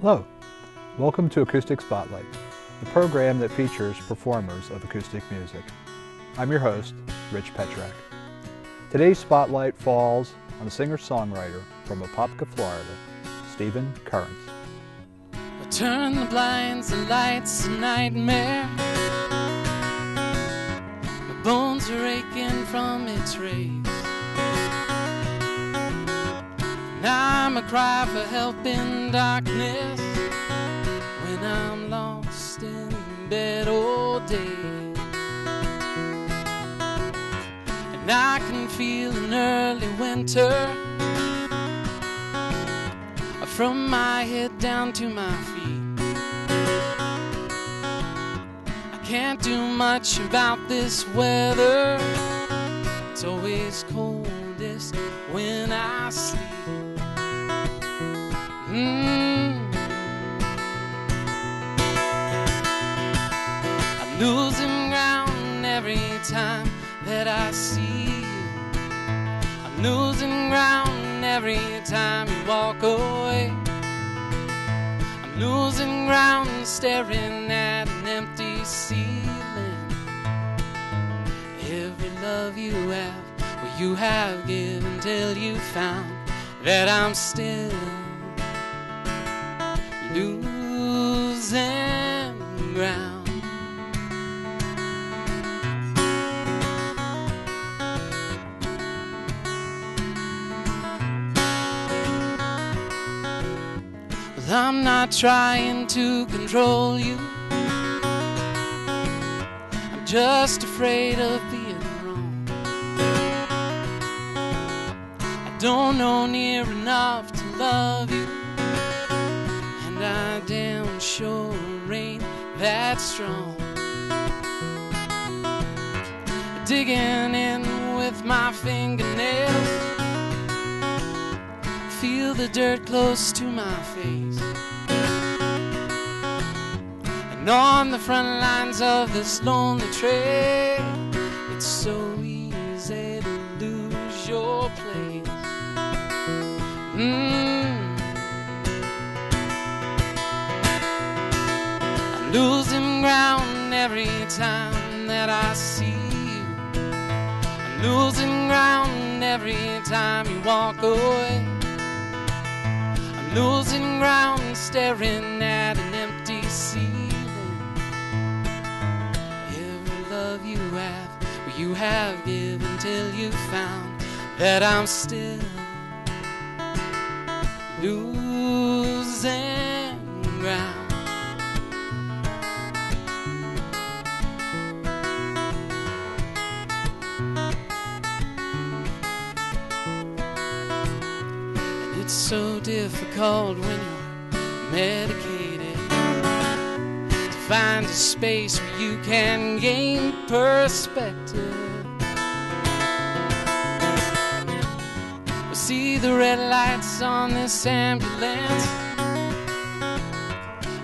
Hello, welcome to Acoustic Spotlight, the program that features performers of acoustic music. I'm your host, Rich Pietrzak. Today's spotlight falls on a singer-songwriter from Apopka, Florida, Stephen Currence. Turn the blinds, the light's a nightmare. My bones are aching from its rays. Now I'm a cry for help in darkness when I'm lost in bed all day. And I can feel an early winter from my head down to my feet. I can't do much about this weather. It's always coldest when I sleep. I'm losing ground every time that I see you. I'm losing ground every time you walk away. I'm losing ground staring at an empty ceiling. Every love you have, well, you have given till you found that I'm still losing ground. Well, I'm not trying to control you. I'm just afraid of being wrong. I don't know near enough to love you, and I damn sure ain't that strong. Digging in with my fingernails, feel the dirt close to my face. And on the front lines of this lonely trail, it's so easy to lose your place. I'm losing ground every time that I see you. I'm losing ground every time you walk away. I'm losing ground staring at an empty ceiling. Every love you have, well, you have given till you found that I'm still losing ground. And it's so difficult when you're medicated to find a space where you can gain perspective. See the red lights on this ambulance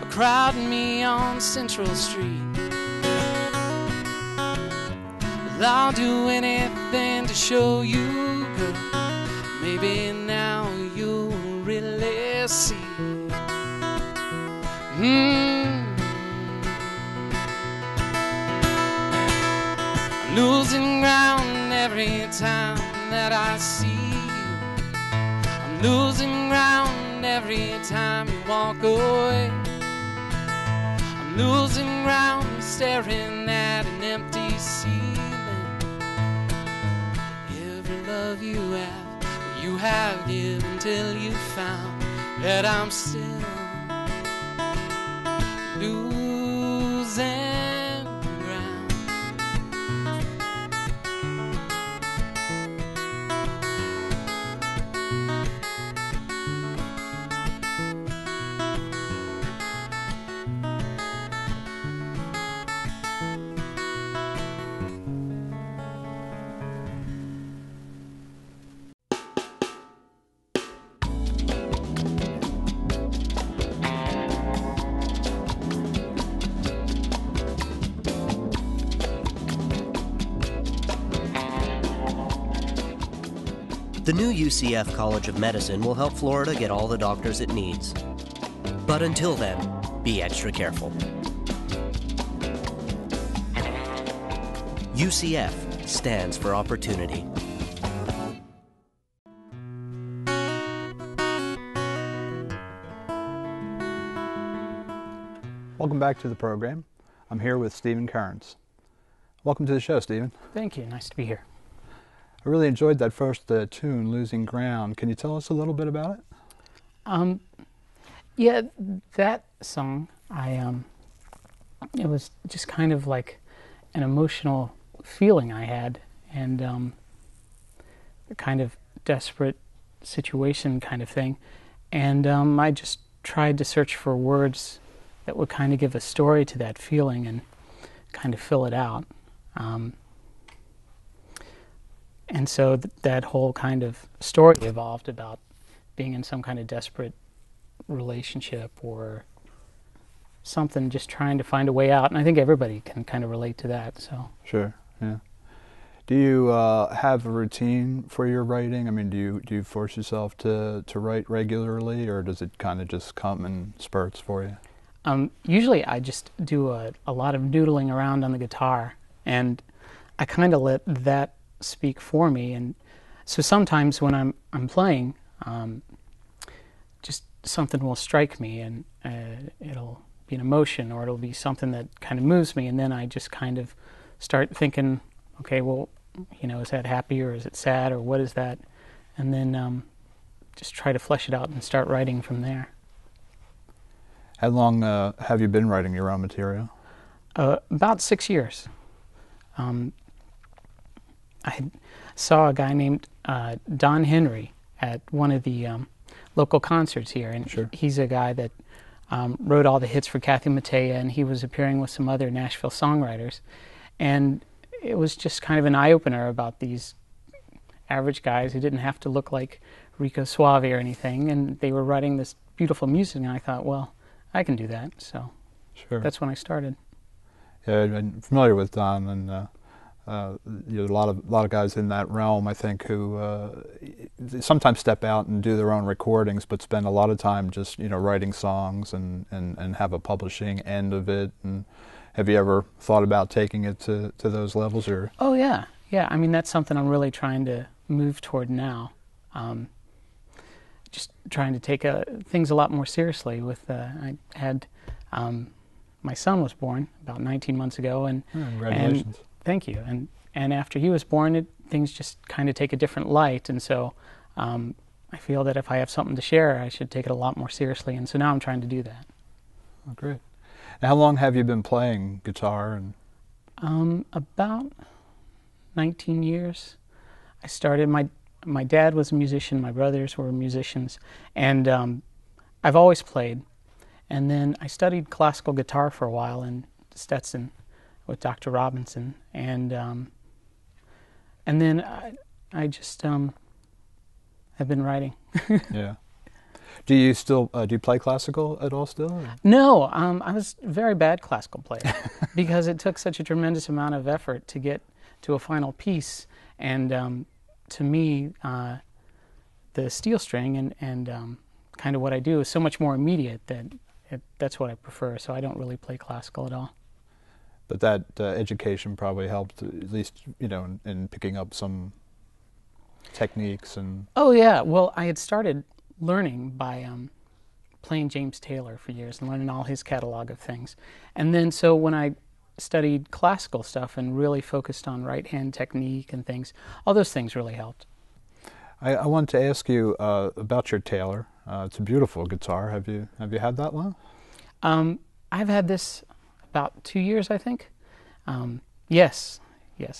are crowding me on Central Street. Well, I'll do anything to show you, girl. Maybe now you'll really see. I'm losing ground every time that I see you. I'm losing ground every time you walk away. I'm losing ground staring at an empty ceiling. Every love you have, well, you have given till you found that I'm still losing ground. The new UCF College of Medicine will help Florida get all the doctors it needs. But until then, be extra careful. UCF stands for opportunity. Welcome back to the program. I'm here with Stephen Currence. Welcome to the show, Stephen. Thank you. Nice to be here. I really enjoyed that first tune, Losing Ground. Can you tell us a little bit about it? Yeah, that song, it was just kind of like an emotional feeling I had, and a kind of desperate situation kind of thing. And I just tried to search for words that would kind of give a story to that feeling and kind of fill it out. And so that whole kind of story evolved about being in some kind of desperate relationship or something, just trying to find a way out. And I think everybody can kind of relate to that. So Sure, yeah. Do you have a routine for your writing? I mean, do you force yourself to write regularly, or does it kind of just come in spurts for you? Usually I just do a lot of noodling around on the guitar, and I kind of let that speak for me. And so sometimes when I'm playing, just something will strike me, and it'll be an emotion, or it'll be something that kind of moves me, and then I just kind of start thinking, okay, well, is that happy or is it sad, or what is that? And then just try to flesh it out and start writing from there. How long have you been writing your own material? About 6 years. I saw a guy named Don Henry at one of the local concerts here, and Sure. He's a guy that wrote all the hits for Kathy Mattea, and he was appearing with some other Nashville songwriters. And it was just kind of an eye-opener about these average guys who didn't have to look like Rico Suave or anything, and they were writing this beautiful music, and I thought, well, I can do that. So Sure. that's when I started. Yeah, I'm familiar with Don, and a lot of guys in that realm, I think, who sometimes step out and do their own recordings, but spend a lot of time just writing songs and have a publishing end of it. And have you ever thought about taking it to those levels, or? Oh yeah. I mean, that's something I'm really trying to move toward now. Just trying to take things a lot more seriously. I had my son was born about 19 months ago, and Congratulations. Thank you. And after he was born, things just kind of take a different light, and so I feel that if I have something to share, I should take it a lot more seriously, and so now I'm trying to do that. Oh, great. Now, how long have you been playing guitar? And About 19 years. I started, my dad was a musician, my brothers were musicians, and I've always played. And then I studied classical guitar for a while in Stetson with Dr. Robinson, and then I just have been writing. Yeah. Do you play classical at all still? Or? No, I was a very bad classical player because it took such a tremendous amount of effort to get to a final piece, and to me, the steel string and kind of what I do is so much more immediate that that's what I prefer. So I don't really play classical at all. But that education probably helped, at least in picking up some techniques and. Oh yeah, well I had started learning by playing James Taylor for years and learning all his catalog of things, and then so when I studied classical stuff and really focused on right hand technique and things, all those things really helped. I wanted to ask you about your Taylor. It's a beautiful guitar. Have you had that long? I've had this about 2 years, I think. Yes,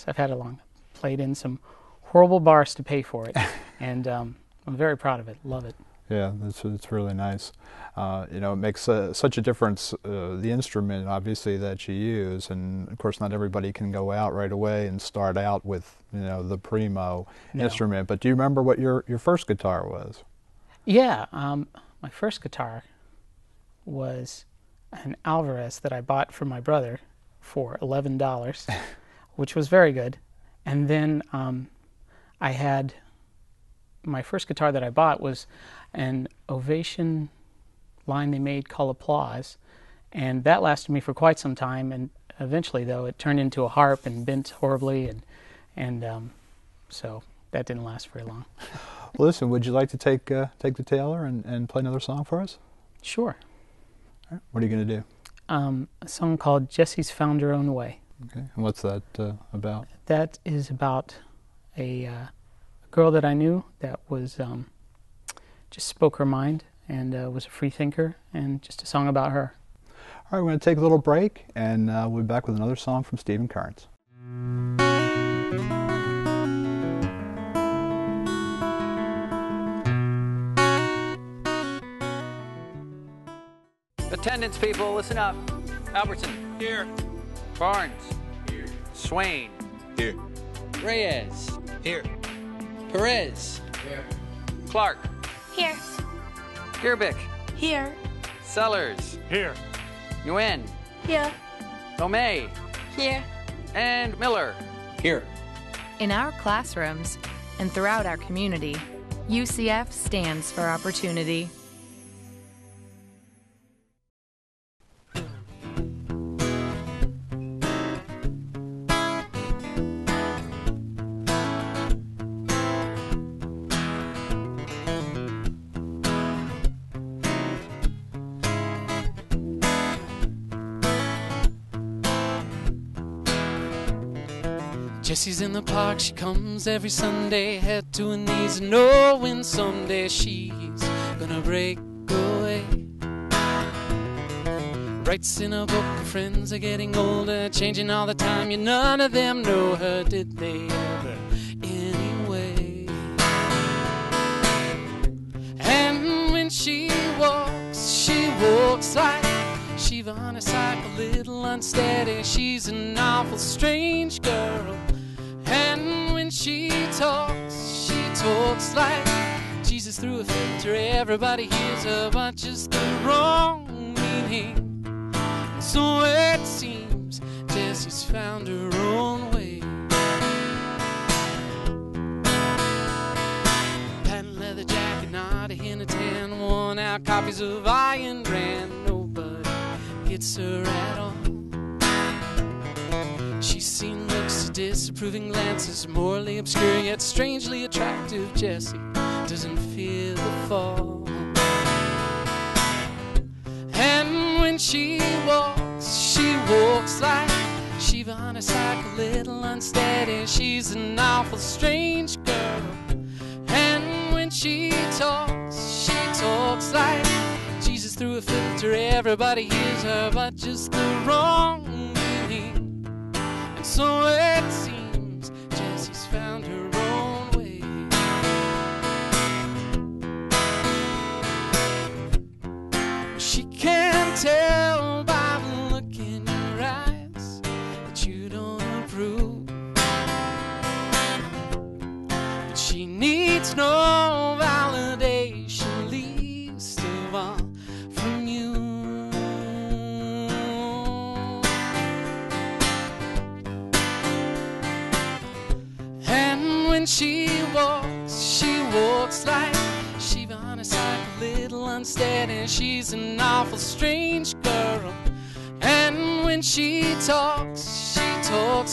I've had it long. Played in some horrible bars to pay for it, and I'm very proud of it. Love it. Yeah, it's really nice. It makes such a difference, the instrument, obviously, that you use. And, of course, not everybody can go out right away and start out with, the primo instrument. But do you remember what your first guitar was? Yeah, my first guitar was an Alvarez that I bought from my brother for $11, which was very good. And then I had... my first guitar that I bought was an Ovation line they made called Applause, and that lasted me for quite some time, and eventually, though, it turned into a harp and bent horribly, and so that didn't last very long. Well, listen, would you like to take the Taylor and play another song for us? Sure. All right. What are you going to do? A song called Jessie's Found Her Own Way. Okay. And what's that about? That is about a girl that I knew that was just spoke her mind and was a free thinker, and just a song about her. All right, we're going to take a little break, and we'll be back with another song from Stephen Currence. Attendance, people, listen up. Albertson. Here. Barnes. Here. Swain. Here. Reyes. Here. Perez. Here. Clark. Here. Gerbic. Here. Sellers. Here. Nguyen. Here. Tomei. Here. And Miller. Here. In our classrooms and throughout our community, UCF stands for opportunity. Jessie's in the park, she comes every Sunday, head to her knees, knowing someday she's gonna break away. Writes in a book, her friends are getting older, changing all the time, yet none of them know her, did they ever anyway? And when she walks like Shiva on a cycle, little unsteady, she's an awful strange girl. And when she talks like Jesus through a filter. Everybody hears her, but just the wrong meaning. So it seems Jessie's found her own way. Patent leather jacket, not a hint of tan, worn out copies of Iron Brand. Nobody gets her at all. She's seen looks, disapproving glances, morally obscure yet strangely attractive. Jessie doesn't fear the fall. And when she walks like Shiva on a cycle, little unsteady. She's an awful strange girl. And when she talks like Jesus through a filter. Everybody hears her, but just the wrong meaning. And so it seems Jessie's found her own way. She can tell by the look in your eyes that you don't approve. But she needs no validation, least of all from you. And when she walks like Shiva on a cycle, little unsteady. She's an awful strange girl. And when she talks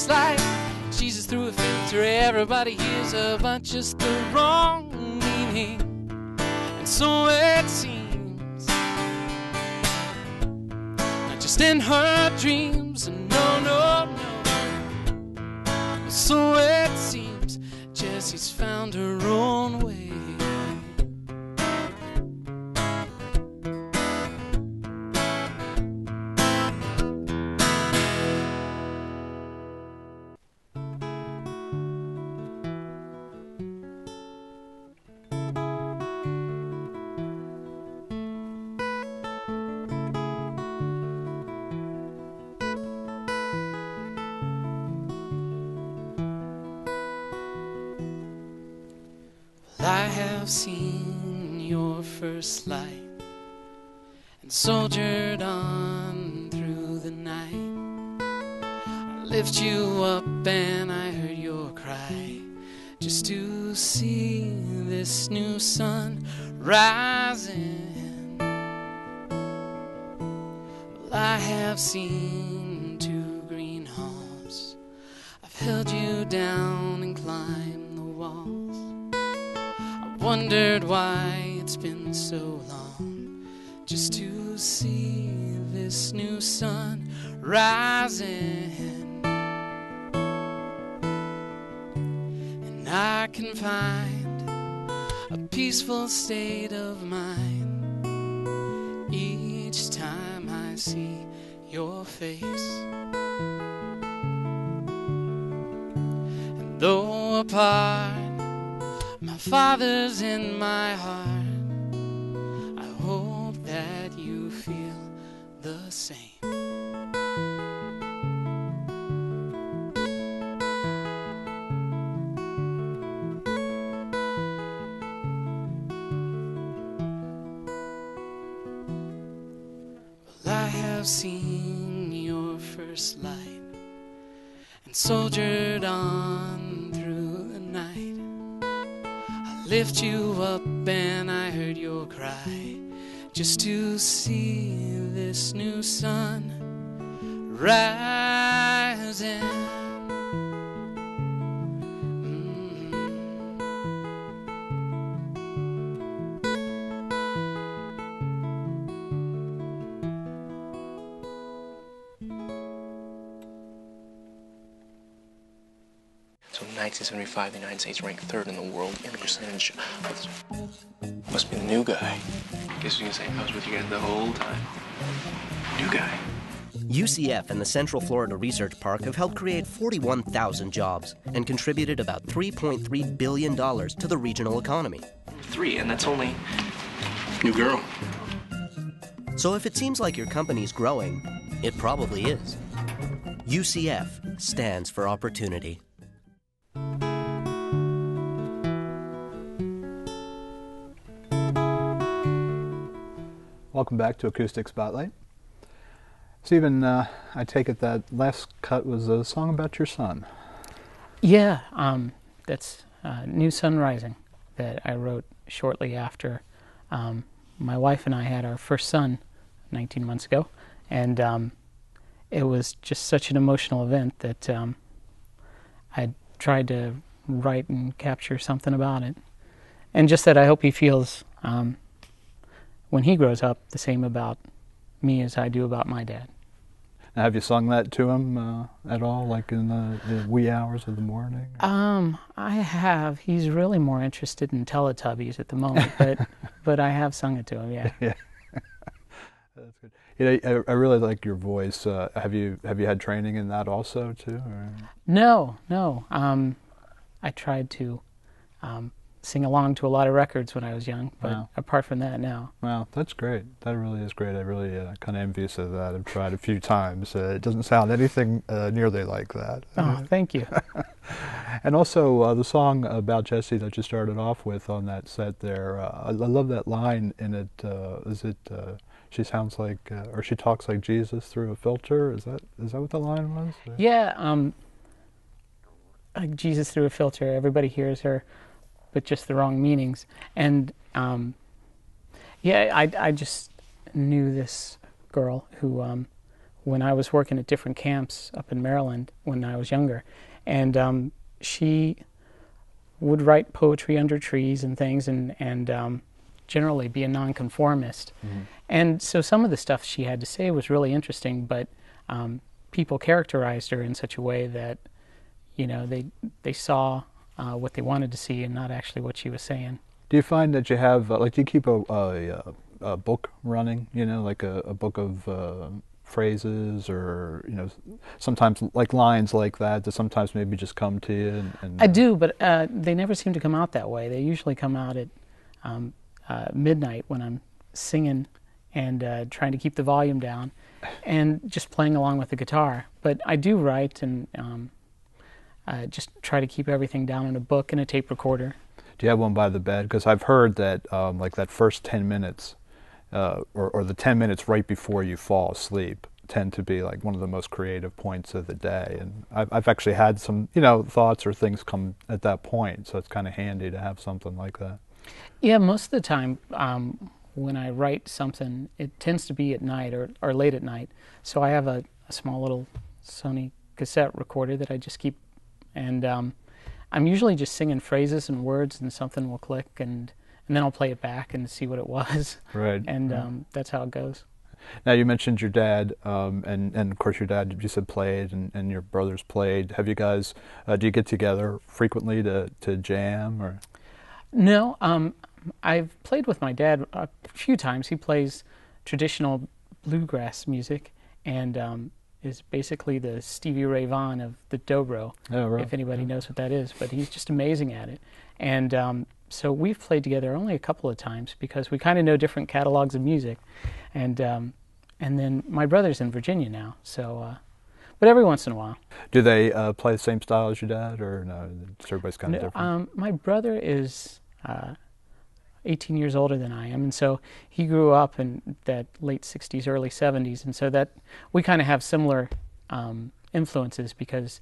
like Jesus through a filter. Everybody hears her, but just the wrong meaning. And so it seems, not just in her dreams, no. So it seems Jessie's found her own way. I have seen your first light and soldiered on through the night. I lift you up and I heard your cry, just to see this new sun rising. I have seen two green homes. I've held you down and climbed the walls. I wondered why it's been so long just to see this new sun rising. And I can find a peaceful state of mind each time I see your face. And though apart, my Father's in my heart. I hope that you feel the same. Well, I have seen your first light and soldiered on through the night. I lift you up and I heard your cry just to see this new sun rising. So in 1975, the United States ranked third in the world in percentage. Must be the new guy. Guess you can say I was with you guys the whole time. New guy. UCF and the Central Florida Research Park have helped create 41,000 jobs and contributed about $3.3 billion to the regional economy. 3, and that's only new girl. So if it seems like your company's growing, it probably is. UCF stands for opportunity. Welcome back to Acoustic Spotlight. Stephen, I take it that last cut was a song about your son. Yeah, that's New Sun Rising that I wrote shortly after my wife and I had our first son 19 months ago. And it was just such an emotional event that I tried to write and capture something about it. And just that I hope he feels, when he grows up, the same about me as I do about my dad. Now, have you sung that to him at all, like in the wee hours of the morning? I have. He's really more interested in Teletubbies at the moment, but I have sung it to him, yeah. Yeah. That's good. You know, I really like your voice. Have you had training in that also too? Or? No. I tried to sing along to a lot of records when I was young, but Wow. apart from that, no. Wow, that's great. That really is great. I really kind of envious of that. I've tried a few times. It doesn't sound anything nearly like that. Oh, thank you. And also the song about Jessie that you started off with on that set there. I love that line in it. Is it? She sounds like, or she talks like Jesus through a filter. Is that what the line was? Yeah, like Jesus through a filter. Everybody hears her, but just the wrong meanings. And yeah, I just knew this girl who, when I was working at different camps up in Maryland when I was younger, and she would write poetry under trees and things, and generally be a nonconformist. Mm-hmm. And so some of the stuff she had to say was really interesting, but people characterized her in such a way that, you know, they saw what they wanted to see and not actually what she was saying. Do you find that you have, do you keep a book running, like a book of phrases, or, sometimes like lines like that sometimes maybe just come to you? And I do, but they never seem to come out that way. They usually come out at midnight when I'm singing and trying to keep the volume down and just playing along with the guitar. But I do write and just try to keep everything down in a book and a tape recorder. Do you have one by the bed? Because I've heard that like that first 10 minutes or the 10 minutes right before you fall asleep tend to be like one of the most creative points of the day. And I've actually had some, thoughts or things come at that point, so it's kind of handy to have something like that. Yeah, most of the time when I write something, it tends to be at night or late at night. So I have a small little Sony cassette recorder that I just keep, and I'm usually just singing phrases and words, and something will click, and then I'll play it back and see what it was. Right. And that's how it goes. Now, you mentioned your dad, and of course your dad, you said, played, and your brothers played. Have you guys, do you get together frequently to jam? Or? No, I've played with my dad a few times. He plays traditional bluegrass music, and is basically the Stevie Ray Vaughan of the dobro, if anybody knows what that is. But he's just amazing at it. And so we've played together only a couple of times because we kind of know different catalogs of music. And then my brother's in Virginia now, so but every once in a while. Do they play the same style as your dad, or no? Everybody's kind of different. My brother is 18 years older than I am, and so he grew up in that late 60s, early 70s, and so that we kind of have similar influences, because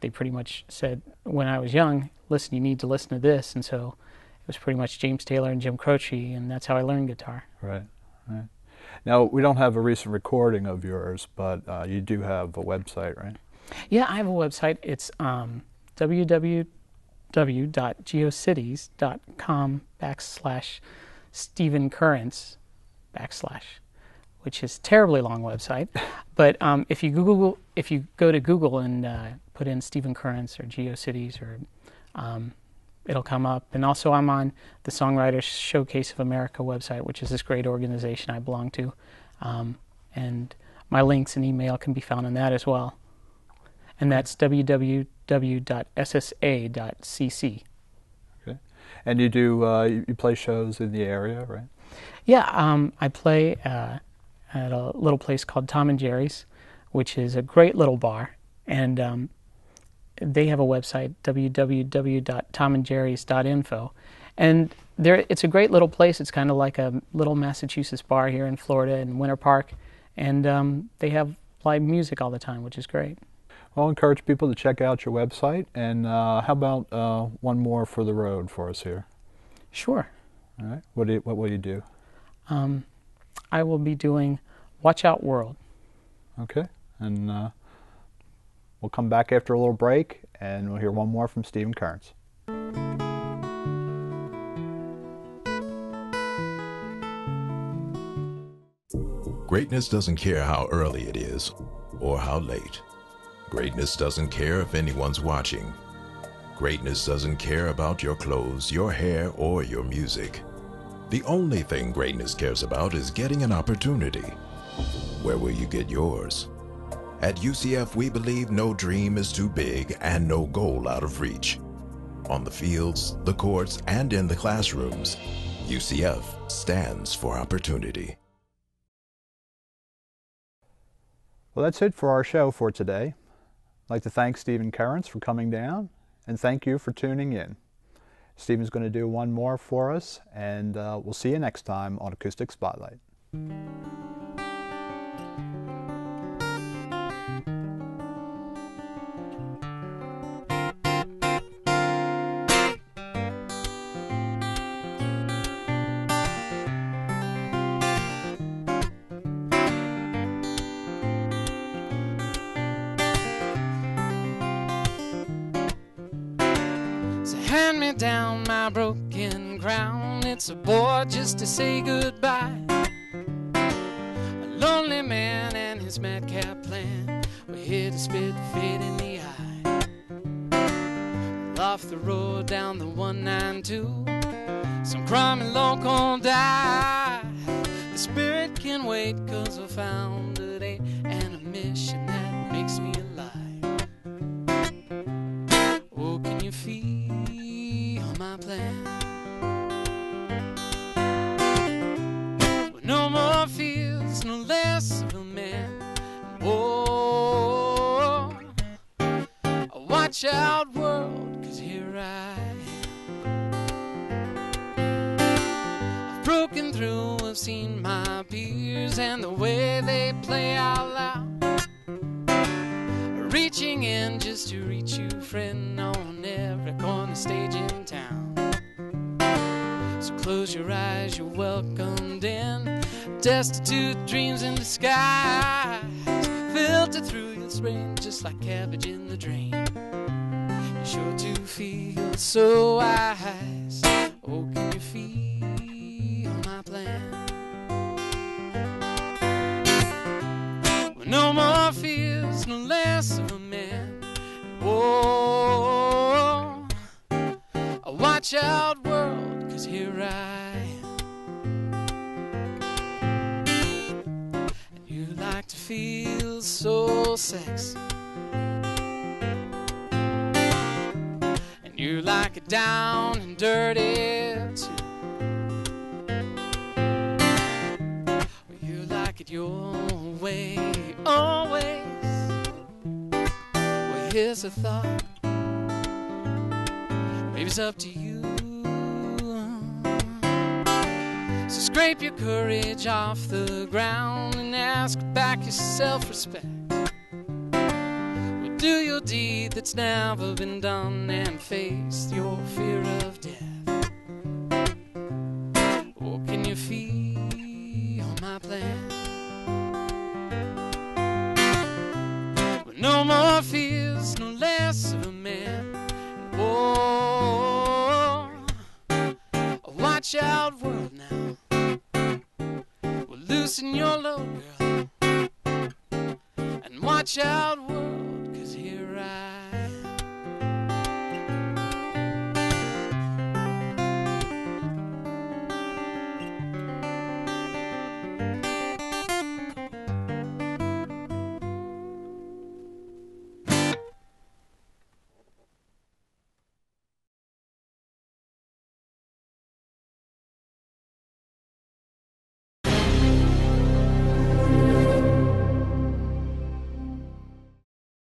they pretty much said when I was young, listen, you need to listen to this, and so it was pretty much James Taylor and Jim Croce, and that's how I learned guitar. Right. Now, we don't have a recent recording of yours, but you do have a website, right? Yeah, I have a website. It's www.geocities.com/Stephen Currence / which is a terribly long website. But if you go to Google and put in Stephen Currence or GeoCities, or it'll come up. And also I'm on the Songwriters Showcase of America website, which is this great organization I belong to. And my links and email can be found on that as well. And that's www.ssa.cc. Okay. And you do you play shows in the area, right? Yeah, I play at a little place called Tom and Jerry's, which is a great little bar. And they have a website, www.tomandjerrys.info, and it's a great little place. It's kind of like a little Massachusetts bar here in Florida in Winter Park, and they have live music all the time, which is great. Well, I'll encourage people to check out your website, and how about one more for the road for us here? Sure. All right. What will you do? I will be doing Watch Out World. Okay, and we'll come back after a little break, and we'll hear one more from Stephen Currence. Greatness doesn't care how early it is or how late. Greatness doesn't care if anyone's watching. Greatness doesn't care about your clothes, your hair, or your music. The only thing greatness cares about is getting an opportunity. Where will you get yours? At UCF, we believe no dream is too big and no goal out of reach. On the fields, the courts, and in the classrooms, UCF stands for opportunity. Well, that's it for our show for today. I'd like to thank Stephen Currence for coming down, and thank you for tuning in. Stephen's going to do one more for us, and we'll see you next time on Acoustic Spotlight. Hand me down my broken crown. It's a bore just to say goodbye. A lonely man and his madcap plan were here to spit fate in the eye. Off the road down the 192, some crime and local die. The spirit can wait, 'cause I found a day and a mission that makes me alive. Oh, can you feel my plan? Well, no more fears, no less of a man. Oh, watch out world, 'cause here I am. I've broken through, I've seen my peers and the way they play out loud. Reaching in just to reach you, friend, on every corner stage in town. So close your eyes, you're welcomed in. Destitute dreams in disguise, filter through your brain just like cabbage in the drain. You're sure to feel so wise. Oh, can you feel my plan? Well, no more fears, no less of a man. Oh, watch out, world, 'cause here I am. And you like to feel so sexy, and you like it down and dirty too. Well, you like it your way, always. Well, here's a thought, maybe it's up to you. So scrape your courage off the ground and ask back your self-respect. Well, do your deed that's never been done and face your fear of death. Or can you feel my plan? Well, no more fears, no less of a man. Oh, watch out, world, now. Well, loosen your load, girl, and watch out, world.